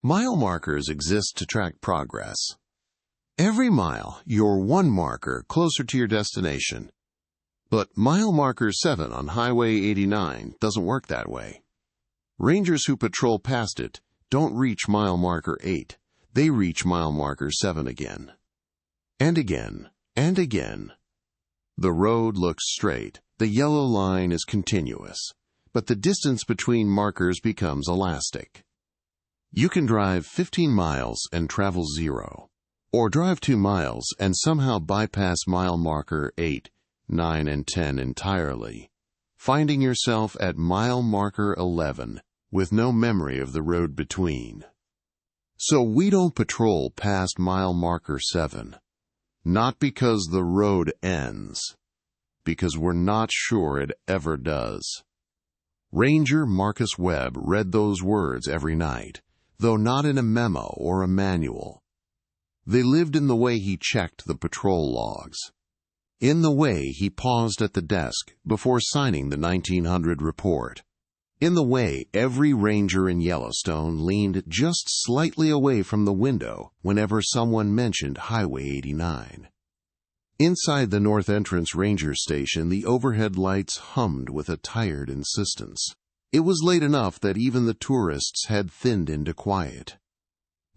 Mile markers exist to track progress. Every mile, you're one marker closer to your destination. But mile marker 7 on Highway 89 doesn't work that way. Rangers who patrol past it don't reach mile marker 8. They reach mile marker 7 again. And again, and again. The road looks straight. The yellow line is continuous. But the distance between markers becomes elastic. You can drive 15 miles and travel 0. Or drive 2 miles and somehow bypass mile marker 8, 9, and 10 entirely, finding yourself at mile marker 11 with no memory of the road between. So we don't patrol past mile marker 7, not because the road ends, because we're not sure it ever does. Ranger Marcus Webb read those words every night, though not in a memo or a manual. They lived in the way he checked the patrol logs, in the way he paused at the desk before signing the 1900 report, in the way every ranger in Yellowstone leaned just slightly away from the window whenever someone mentioned Highway 89. Inside the North Entrance Ranger Station, the overhead lights hummed with a tired insistence. It was late enough that even the tourists had thinned into quiet.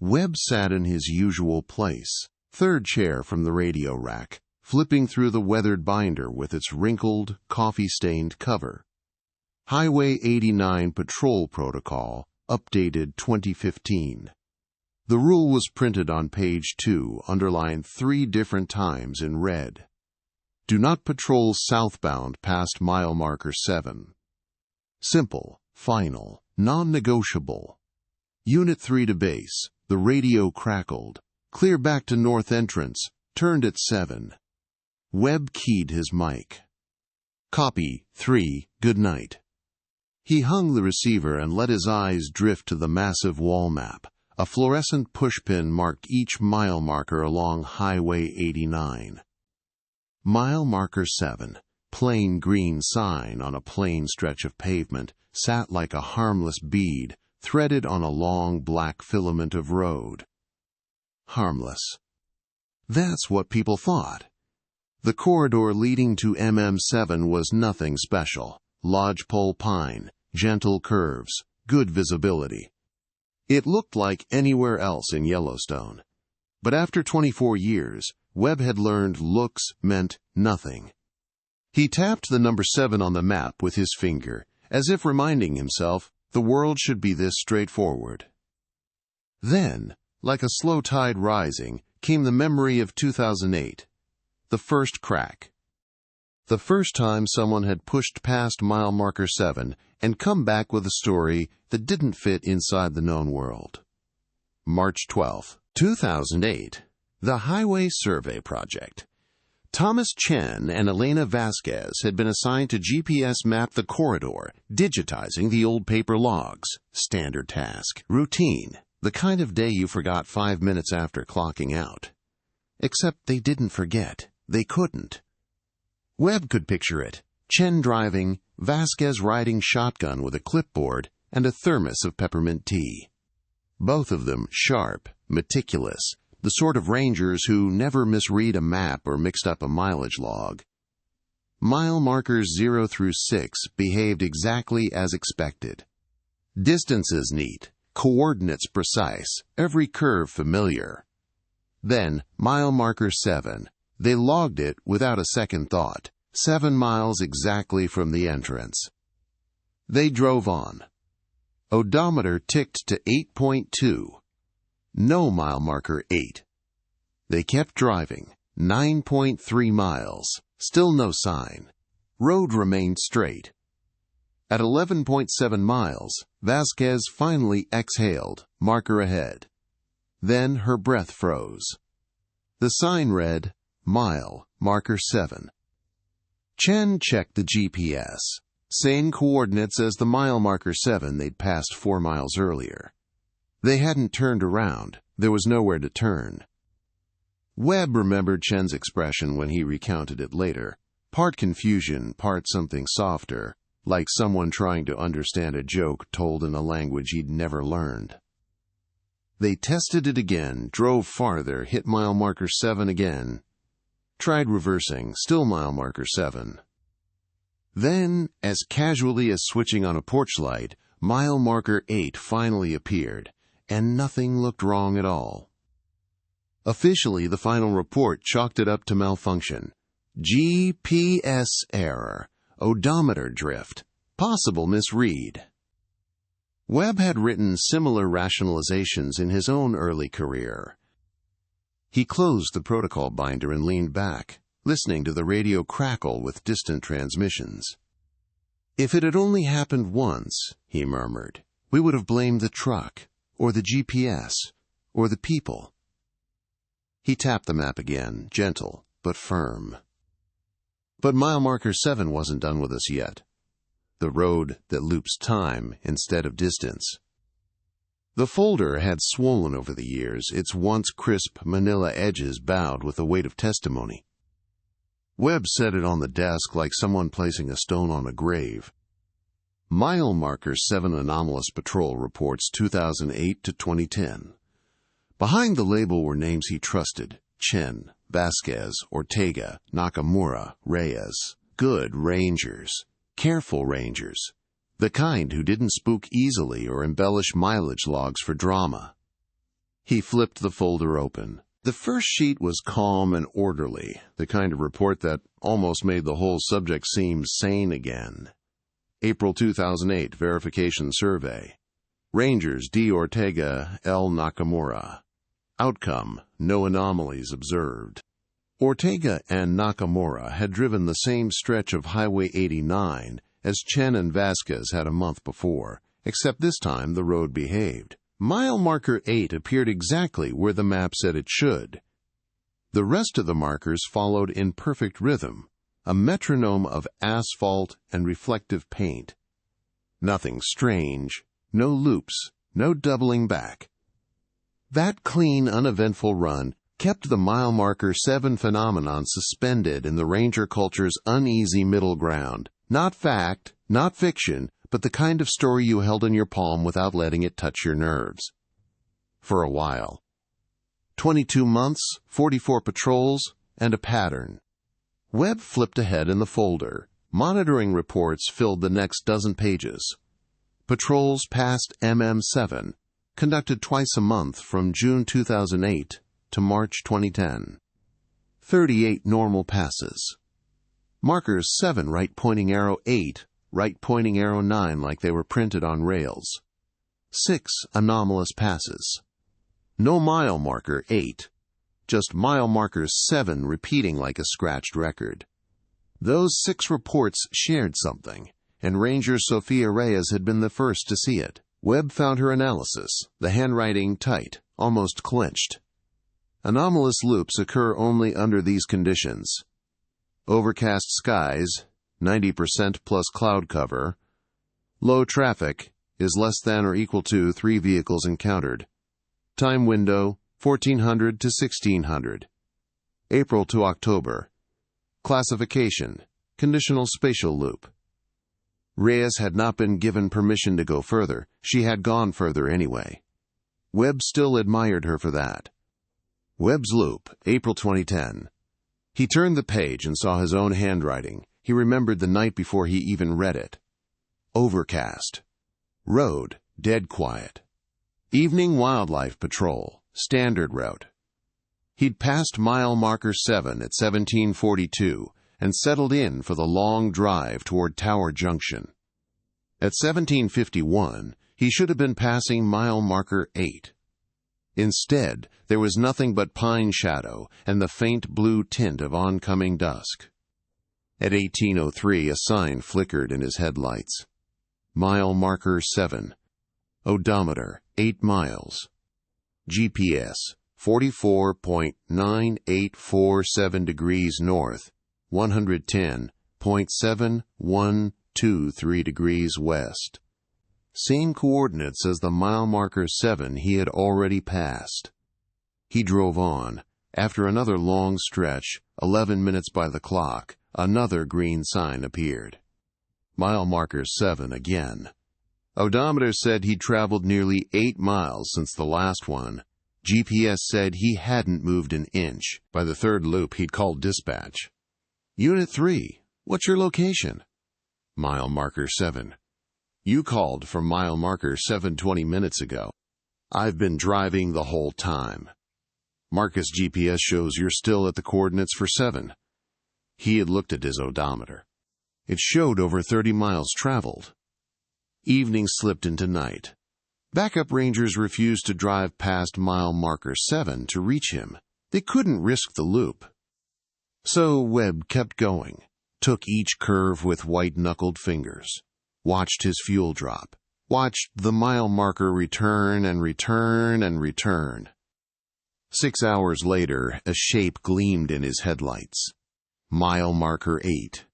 Webb sat in his usual place, third chair from the radio rack, flipping through the weathered binder with its wrinkled, coffee-stained cover. Highway 89 Patrol Protocol, updated 2015. The rule was printed on page 2, underlined 3 different times in red. Do not patrol southbound past mile marker 7. Simple, final, non-negotiable. Unit 3 to base. The radio crackled. Clear back to North Entrance. Turned at 7. Webb keyed his mic. Copy, 3, good night. He hung the receiver and let his eyes drift to the massive wall map. A fluorescent pushpin marked each mile marker along Highway 89. Mile marker 7, plain green sign on a plain stretch of pavement, sat like a harmless bead, threaded on a long black filament of road. Harmless. That's what people thought. The corridor leading to MM7 was nothing special. Lodgepole pine, gentle curves, good visibility. It looked like anywhere else in Yellowstone. But after 24 years, Webb had learned looks meant nothing. He tapped the number 7 on the map with his finger, as if reminding himself the world should be this straightforward. Then, like a slow tide rising, came the memory of 2008, the first crack. The first time someone had pushed past mile marker 7 and come back with a story that didn't fit inside the known world. March 12, 2008. The Highway Survey Project. Thomas Chen and Elena Vasquez had been assigned to GPS map the corridor, digitizing the old paper logs. Standard task. Routine. The kind of day you forgot 5 minutes after clocking out. Except they didn't forget. They couldn't. Webb could picture it. Chen driving, Vasquez riding shotgun with a clipboard and a thermos of peppermint tea. Both of them sharp, meticulous, the sort of rangers who never misread a map or mixed up a mileage log. Mile markers 0 through 6 behaved exactly as expected. Distances neat, coordinates precise, every curve familiar. Then, mile marker 7. They logged it without a second thought, 7 miles exactly from the entrance. They drove on. Odometer ticked to 8.2. No mile marker 8. They kept driving, 9.3 miles, still no sign. Road remained straight. At 11.7 miles, Vasquez finally exhaled, marker ahead. Then her breath froze. The sign read, mile marker 7. Chen checked the GPS. Same coordinates as the mile marker 7 they'd passed 4 miles earlier. They hadn't turned around. There was nowhere to turn. Webb remembered Chen's expression when he recounted it later. Part confusion, part something softer, like someone trying to understand a joke told in a language he'd never learned. They tested it again, drove farther, hit mile marker 7 again. Tried reversing, still mile marker 7. Then, as casually as switching on a porch light, mile marker 8 finally appeared, and nothing looked wrong at all. Officially, the final report chalked it up to malfunction. GPS error, odometer drift, possible misread. Webb had written similar rationalizations in his own early career. He closed the protocol binder and leaned back, listening to the radio crackle with distant transmissions. "If it had only happened once," he murmured, "we would have blamed the truck, or the GPS, or the people." He tapped the map again, gentle but firm. But mile marker 7 wasn't done with us yet. The road that loops time instead of distance. The folder had swollen over the years, its once crisp manila edges bowed with the weight of testimony. Webb set it on the desk like someone placing a stone on a grave. Mile marker 7 anomalous patrol reports 2008 to 2010. Behind the label were names he trusted: Chen, Vasquez, Ortega, Nakamura, Reyes. Good rangers. Careful rangers. The kind who didn't spook easily or embellish mileage logs for drama. He flipped the folder open. The first sheet was calm and orderly, the kind of report that almost made the whole subject seem sane again. April 2008 Verification Survey. Rangers D. Ortega, L. Nakamura. Outcome: no anomalies observed. Ortega and Nakamura had driven the same stretch of Highway 89 as Chen and Vasquez had a month before, except this time the road behaved. Mile marker 8 appeared exactly where the map said it should. The rest of the markers followed in perfect rhythm, a metronome of asphalt and reflective paint. Nothing strange, no loops, no doubling back. That clean, uneventful run kept the mile marker 7 phenomenon suspended in the ranger culture's uneasy middle ground. Not fact, not fiction, but the kind of story you held in your palm without letting it touch your nerves. For a while. 22 months, 44 patrols, and a pattern. Webb flipped ahead in the folder. Monitoring reports filled the next dozen pages. Patrols past MM7, conducted twice a month from June 2008 to March 2010. 38 normal passes. Markers 7 right pointing arrow 8, right pointing arrow 9 like they were printed on rails. 6 anomalous passes. No mile marker 8, just mile marker 7 repeating like a scratched record. Those 6 reports shared something, and Ranger Sophia Reyes had been the first to see it. Webb found her analysis, the handwriting tight, almost clenched. Anomalous loops occur only under these conditions: overcast skies, 90% plus cloud cover, low traffic is less than or equal to 3 vehicles encountered, time window 1400 to 1600, April to October, classification, conditional spatial loop. Reyes had not been given permission to go further. She had gone further anyway. Webb still admired her for that. Webb's loop, April 2010. He turned the page and saw his own handwriting. He remembered the night before he even read it. Overcast. Road, dead quiet. Evening wildlife patrol, standard route. He'd passed mile marker 7 at 1742 and settled in for the long drive toward Tower Junction. At 1751, he should have been passing mile marker 8. Instead, there was nothing but pine shadow and the faint blue tint of oncoming dusk. At 1803, a sign flickered in his headlights. Mile marker 7. Odometer, 8 miles. GPS, 44.9847 degrees north, 110.7123 degrees west. Same coordinates as the mile marker 7 he had already passed. He drove on. After another long stretch, 11 minutes by the clock, another green sign appeared. Mile marker 7 again. Odometer said he'd traveled nearly 8 miles since the last one. GPS said he hadn't moved an inch. By the third loop, he'd called dispatch. Unit 3, what's your location? Mile marker 7. You called from mile marker 7 20 minutes ago. I've been driving the whole time. Marcus GPS shows you're still at the coordinates for 7. He had looked at his odometer. It showed over 30 miles traveled. Evening slipped into night. Backup rangers refused to drive past mile marker 7 to reach him. They couldn't risk the loop. So Webb kept going, took each curve with white-knuckled fingers, watched his fuel drop, watched the mile marker return and return and return. 6 hours later, a shape gleamed in his headlights. Mile marker 8.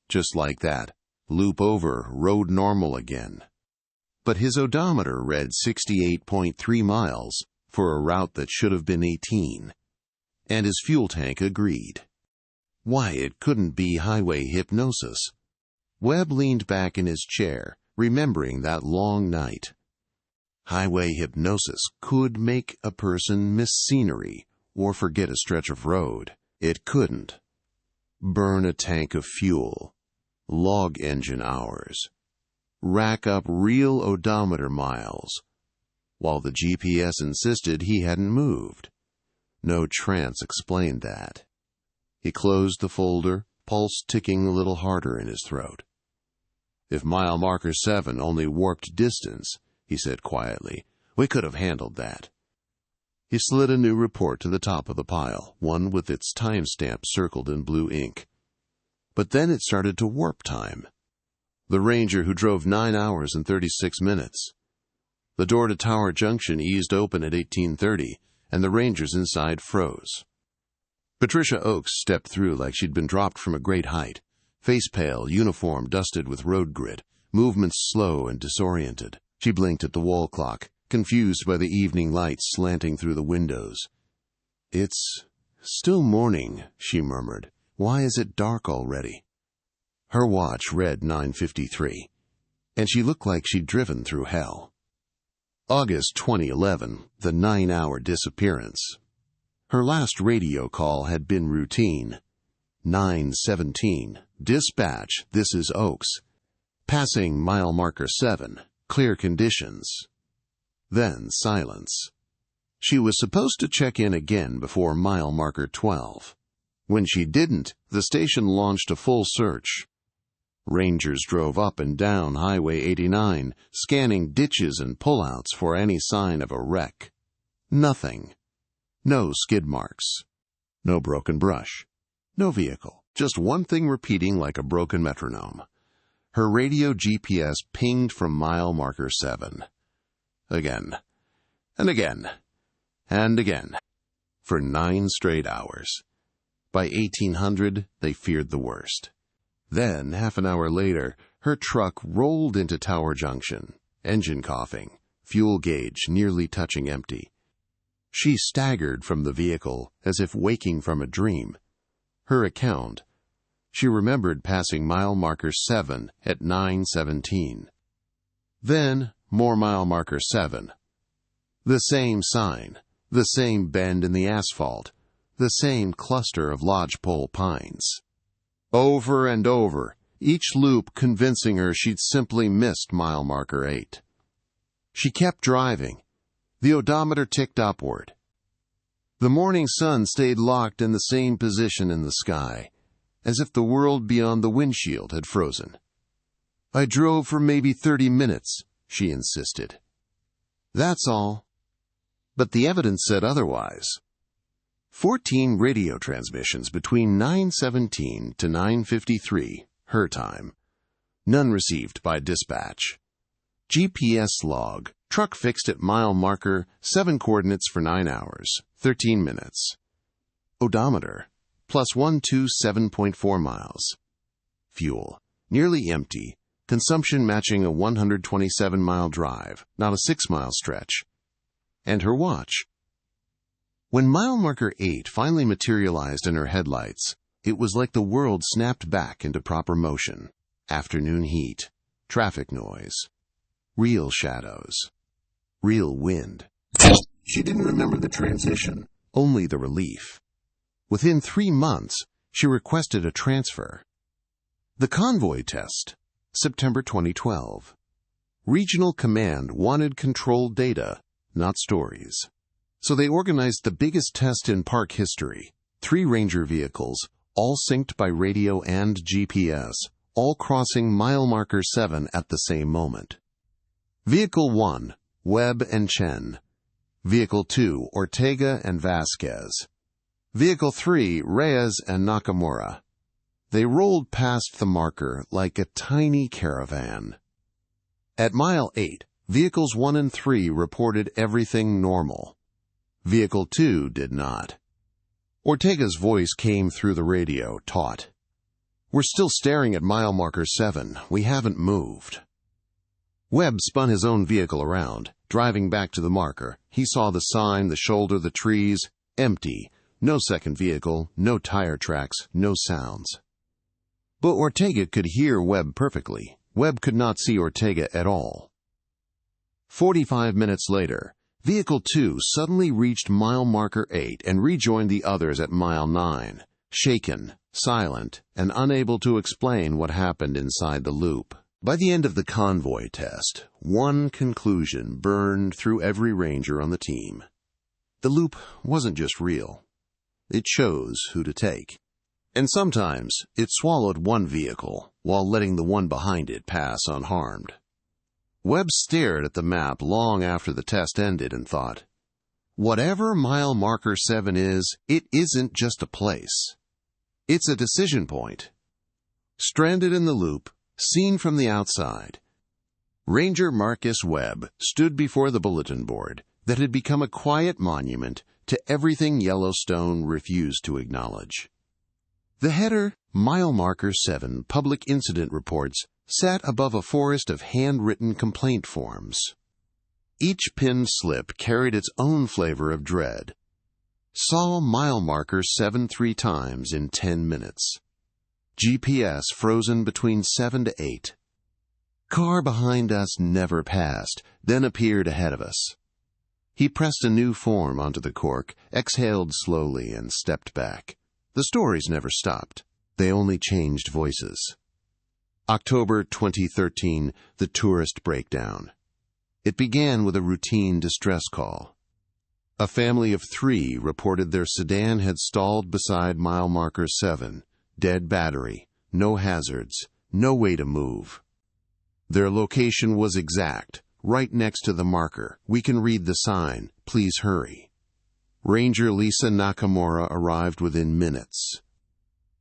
Just like that, loop over, road normal again. But his odometer read 68.3 miles for a route that should have been 18. And his fuel tank agreed. Why, it couldn't be highway hypnosis. Webb leaned back in his chair, remembering that long night. Highway hypnosis could make a person miss scenery or forget a stretch of road. It couldn't burn a tank of fuel, log engine hours, rack up real odometer miles, while the GPS insisted he hadn't moved. No trance explained that. He closed the folder, pulse ticking a little harder in his throat. If mile marker 7 only warped distance, he said quietly, we could have handled that. He slid a new report to the top of the pile, one with its timestamp circled in blue ink. But then it started to warp time. The ranger who drove 9 hours and 36 minutes. The door to Tower Junction eased open at 18:30, and the rangers inside froze. Patricia Oakes stepped through like she'd been dropped from a great height, face pale, uniform dusted with road grit, movements slow and disoriented. She blinked at the wall clock, confused by the evening light slanting through the windows. It's still morning, she murmured. Why is it dark already? Her watch read 9:53, and she looked like she'd driven through hell. August 2011, the 9-hour disappearance. Her last radio call had been routine. 9:17, dispatch, this is Oakes. Passing mile marker 7, clear conditions. Then silence. She was supposed to check in again before mile marker 12. When she didn't, the station launched a full search. Rangers drove up and down Highway 89, scanning ditches and pullouts for any sign of a wreck. Nothing. No skid marks. No broken brush. No vehicle. Just one thing repeating like a broken metronome. Her radio GPS pinged from mile marker 7. Again. And again. And again. For 9 straight hours. By 1800, they feared the worst. Then, half an hour later, her truck rolled into Tower Junction, engine coughing, fuel gauge nearly touching empty. She staggered from the vehicle as if waking from a dream. Her account. She remembered passing mile marker 7 at 9:17. Then, more mile marker 7. The same sign, the same bend in the asphalt, the same cluster of lodgepole pines. Over and over, each loop convincing her she'd simply missed mile marker 8. She kept driving. The odometer ticked upward. The morning sun stayed locked in the same position in the sky, as if the world beyond the windshield had frozen. I drove for maybe 30 minutes, she insisted. That's all. But the evidence said otherwise. 14 radio transmissions between 9:17 to 9:53, her time. None received by dispatch. GPS log, truck fixed at mile marker 7 coordinates for 9 hours, 13 minutes. Odometer, plus 127.4 miles. Fuel, nearly empty, consumption matching a 127-mile drive, not a 6-mile stretch. And her watch. When mile marker 8 finally materialized in her headlights, it was like the world snapped back into proper motion. Afternoon heat, traffic noise. real shadows, real wind. She didn't remember the transition, only the relief. Within 3 months, she requested a transfer. The convoy test, September 2012. Regional Command wanted controlled data, not stories. So they organized the biggest test in park history. 3 ranger vehicles, all synced by radio and GPS, all crossing mile marker 7 at the same moment. Vehicle 1, Webb and Chen. Vehicle 2, Ortega and Vasquez. Vehicle 3, Reyes and Nakamura. They rolled past the marker like a tiny caravan. At mile 8, vehicles 1 and 3 reported everything normal. Vehicle 2 did not. Ortega's voice came through the radio, taut. "We're still staring at mile marker 7. We haven't moved." Webb spun his own vehicle around. Driving back to the marker, he saw the sign, the shoulder, the trees, empty. No second vehicle, no tire tracks, no sounds. But Ortega could hear Webb perfectly. Webb could not see Ortega at all. 45 minutes later, Vehicle 2 suddenly reached mile marker 8 and rejoined the others at mile 9, shaken, silent, and unable to explain what happened inside the loop. By the end of the convoy test, one conclusion burned through every ranger on the team. The loop wasn't just real. It chose who to take. And sometimes it swallowed one vehicle while letting the one behind it pass unharmed. Webb stared at the map long after the test ended and thought, whatever mile marker 7 is, it isn't just a place. It's a decision point. Stranded in the loop, seen from the outside, Ranger Marcus Webb stood before the bulletin board that had become a quiet monument to everything Yellowstone refused to acknowledge. The header, Mile Marker 7 Public Incident Reports, sat above a forest of handwritten complaint forms. Each pinned slip carried its own flavor of dread. Saw mile marker 7 3 times in 10 minutes. GPS frozen between 7 to 8. Car behind us never passed, then appeared ahead of us. He pressed a new form onto the cork, exhaled slowly, and stepped back. The stories never stopped. They only changed voices. October 2013, the tourist breakdown. It began with a routine distress call. A family of 3 reported their sedan had stalled beside mile marker 7. Dead battery, no hazards, no way to move. Their location was exact, right next to the marker. We can read the sign. Please hurry. Ranger Lisa Nakamura arrived within minutes.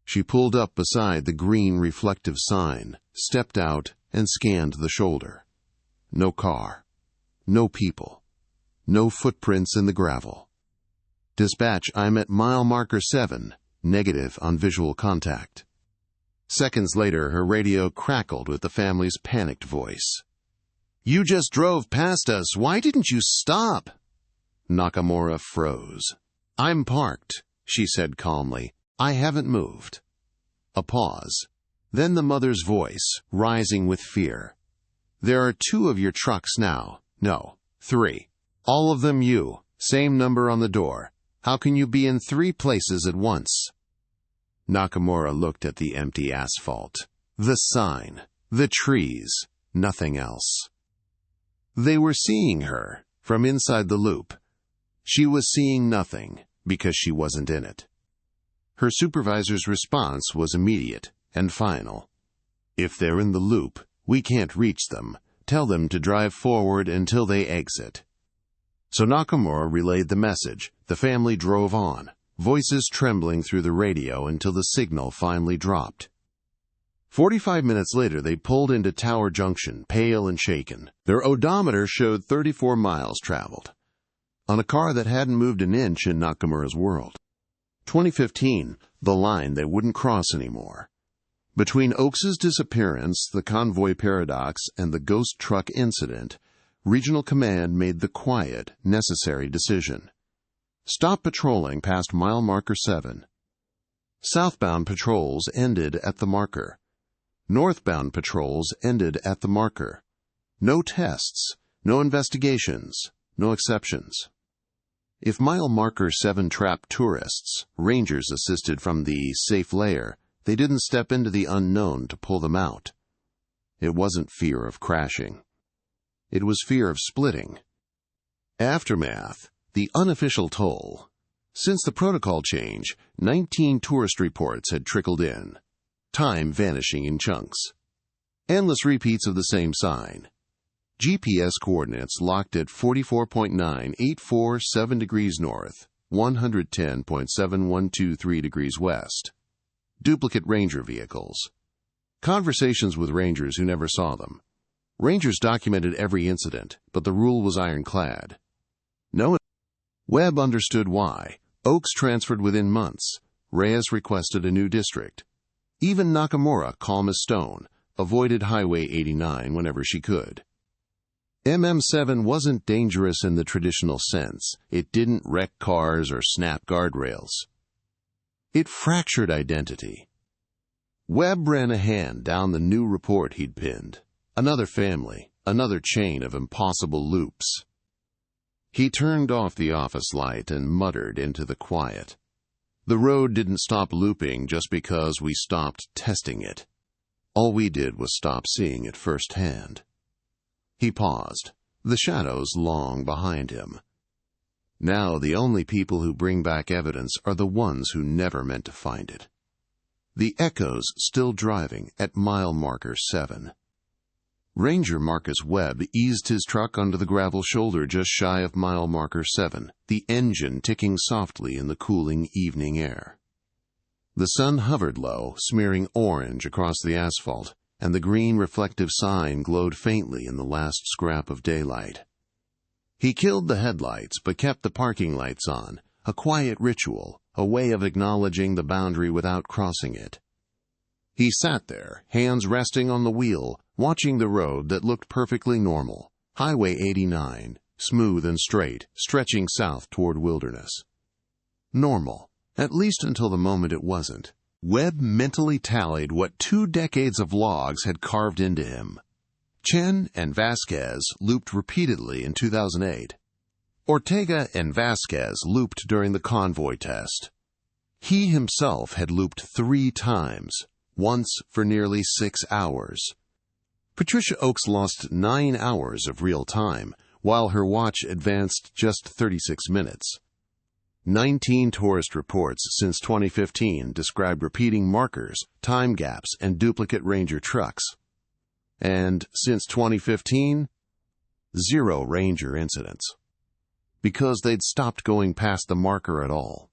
She pulled up beside the green reflective sign, stepped out, and scanned the shoulder. No car. No people. No footprints in the gravel. Dispatch, I'm at mile marker 7. Negative on visual contact. Seconds later, her radio crackled with the family's panicked voice. "You just drove past us. Why didn't you stop?" Nakamura froze. "I'm parked," she said calmly. "I haven't moved." A pause. Then the mother's voice, rising with fear. "There are 2 of your trucks now. No, 3. All of them you. Same number on the door. How can you be in 3 places at once?" Nakamura looked at the empty asphalt. The sign. The trees. Nothing else. They were seeing her, from inside the loop. She was seeing nothing, because she wasn't in it. Her supervisor's response was immediate and final. "If they're in the loop, we can't reach them. Tell them to drive forward until they exit." So Nakamura relayed the message. The family drove on, voices trembling through the radio until the signal finally dropped. 45 minutes later, they pulled into Tower Junction, pale and shaken. Their odometer showed 34 miles traveled, on a car that hadn't moved an inch in Nakamura's world. 2015, the line they wouldn't cross anymore. Between Oakes's disappearance, the convoy paradox, and the ghost truck incident, Regional Command made the quiet, necessary decision. Stop patrolling past mile marker 7. Southbound patrols ended at the marker. Northbound patrols ended at the marker. No tests, no investigations, no exceptions. If mile marker 7 trapped tourists, rangers assisted from the safe layer, they didn't step into the unknown to pull them out. It wasn't fear of crashing. It was fear of splitting. Aftermath, the unofficial toll. Since the protocol change, 19 tourist reports had trickled in. Time vanishing in chunks. Endless repeats of the same sign. GPS coordinates locked at 44.9847 degrees north, 110.7123 degrees west. Duplicate ranger vehicles. Conversations with rangers who never saw them. Rangers documented every incident, but the rule was ironclad. Webb understood why. Oaks transferred within months. Reyes requested a new district. Even Nakamura, calm as stone, avoided Highway 89 whenever she could. MM7 wasn't dangerous in the traditional sense. It didn't wreck cars or snap guardrails. It fractured identity. Webb ran a hand down the new report he'd pinned. Another family, another chain of impossible loops. He turned off the office light and muttered into the quiet. The road didn't stop looping just because we stopped testing it. All we did was stop seeing it firsthand. He paused, the shadows long behind him. Now the only people who bring back evidence are the ones who never meant to find it. The echoes still driving at mile marker 7. Ranger Marcus Webb eased his truck onto the gravel shoulder just shy of mile marker 7, the engine ticking softly in the cooling evening air. The sun hovered low, smearing orange across the asphalt, and the green reflective sign glowed faintly in the last scrap of daylight. He killed the headlights but kept the parking lights on, a quiet ritual, a way of acknowledging the boundary without crossing it. He sat there, hands resting on the wheel, watching the road that looked perfectly normal, Highway 89, smooth and straight, stretching south toward wilderness. Normal, at least until the moment it wasn't. Webb mentally tallied what 2 decades of logs had carved into him. Chen and Vasquez looped repeatedly in 2008. Ortega and Vasquez looped during the convoy test. He himself had looped 3 times, once for nearly 6 hours. Patricia Oaks lost 9 hours of real time, while her watch advanced just 36 minutes. 19 tourist reports since 2015 described repeating markers, time gaps, and duplicate ranger trucks. And since 2015, 0 ranger incidents. Because they'd stopped going past the marker at all.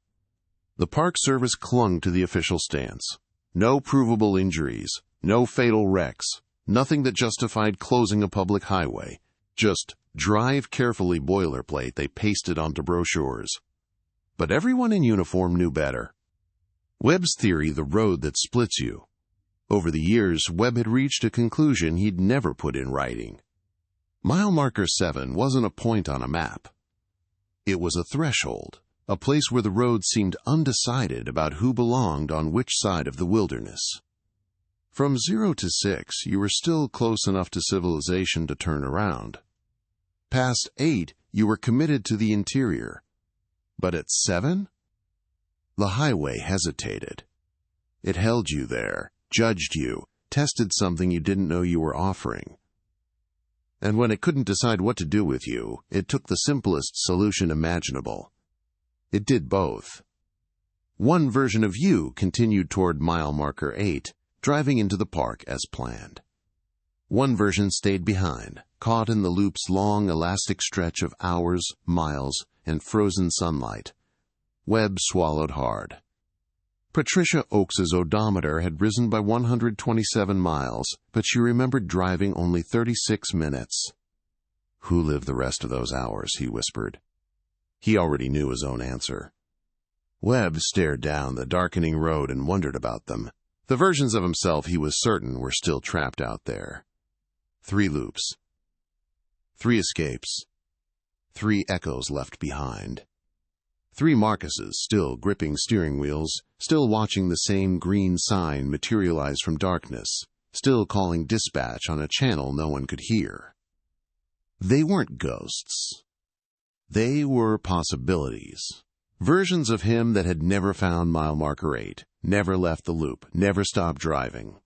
The Park Service clung to the official stance. No provable injuries, no fatal wrecks, nothing that justified closing a public highway. Just drive carefully boilerplate they pasted onto brochures. But everyone in uniform knew better. Webb's theory, the road that splits you. Over the years, Webb had reached a conclusion he'd never put in writing. Mile marker 7 wasn't a point on a map. It was a threshold, a place where the road seemed undecided about who belonged on which side of the wilderness. From 0 to 6, you were still close enough to civilization to turn around. Past 8, you were committed to the interior. But at 7? The highway hesitated. It held you there, judged you, tested something you didn't know you were offering. And when it couldn't decide what to do with you, it took the simplest solution imaginable. It did both. One version of you continued toward mile marker 8, driving into the park as planned. One version stayed behind, caught in the loop's long, elastic stretch of hours, miles, and frozen sunlight. Webb swallowed hard. Patricia Oaks's odometer had risen by 127 miles, but she remembered driving only 36 minutes. Who lived the rest of those hours, he whispered. He already knew his own answer. Webb stared down the darkening road and wondered about them. The versions of himself he was certain were still trapped out there. 3 loops. 3 escapes. 3 echoes left behind. 3 Marcuses still gripping steering wheels, still watching the same green sign materialize from darkness, still calling dispatch on a channel no one could hear. They weren't ghosts. They were possibilities. Versions of him that had never found mile marker 8, never left the loop, never stopped driving.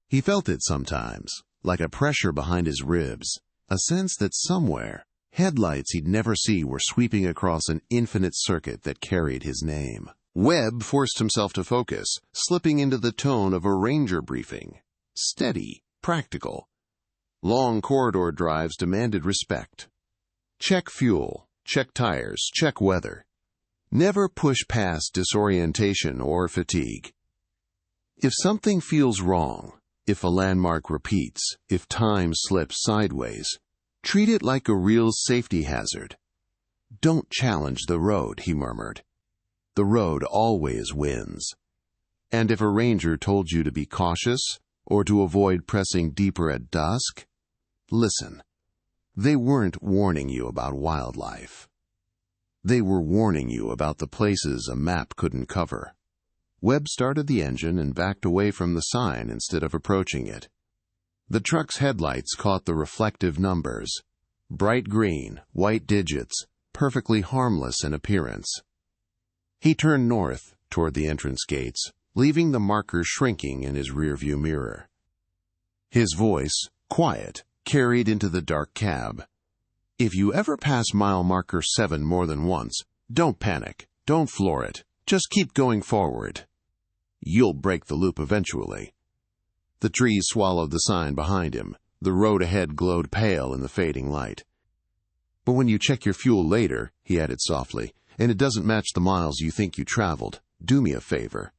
He felt it sometimes, like a pressure behind his ribs, a sense that somewhere, headlights he'd never see were sweeping across an infinite circuit that carried his name. Webb forced himself to focus, slipping into the tone of a ranger briefing. Steady, practical. Long corridor drives demanded respect. Check fuel, check tires, check weather. Never push past disorientation or fatigue. If something feels wrong, if a landmark repeats, if time slips sideways, treat it like a real safety hazard. Don't challenge the road, he murmured. The road always wins. And if a ranger told you to be cautious, or to avoid pressing deeper at dusk, listen. They weren't warning you about wildlife. They were warning you about the places a map couldn't cover. Webb started the engine and backed away from the sign instead of approaching it. The truck's headlights caught the reflective numbers. Bright green, white digits, perfectly harmless in appearance. He turned north, toward the entrance gates, leaving the marker shrinking in his rearview mirror. His voice, quiet, carried into the dark cab. If you ever pass mile marker 7 more than once, don't panic, don't floor it, just keep going forward. You'll break the loop eventually. The trees swallowed the sign behind him. The road ahead glowed pale in the fading light. But when you check your fuel later, he added softly, and it doesn't match the miles you think you traveled, do me a favor.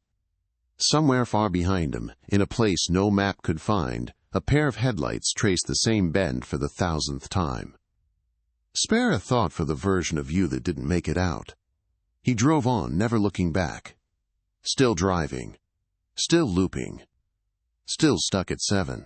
Somewhere far behind him, in a place no map could find, a pair of headlights traced the same bend for the 1,000th time. Spare a thought for the version of you that didn't make it out. He drove on, never looking back. Still driving. Still looping. Still stuck at 7.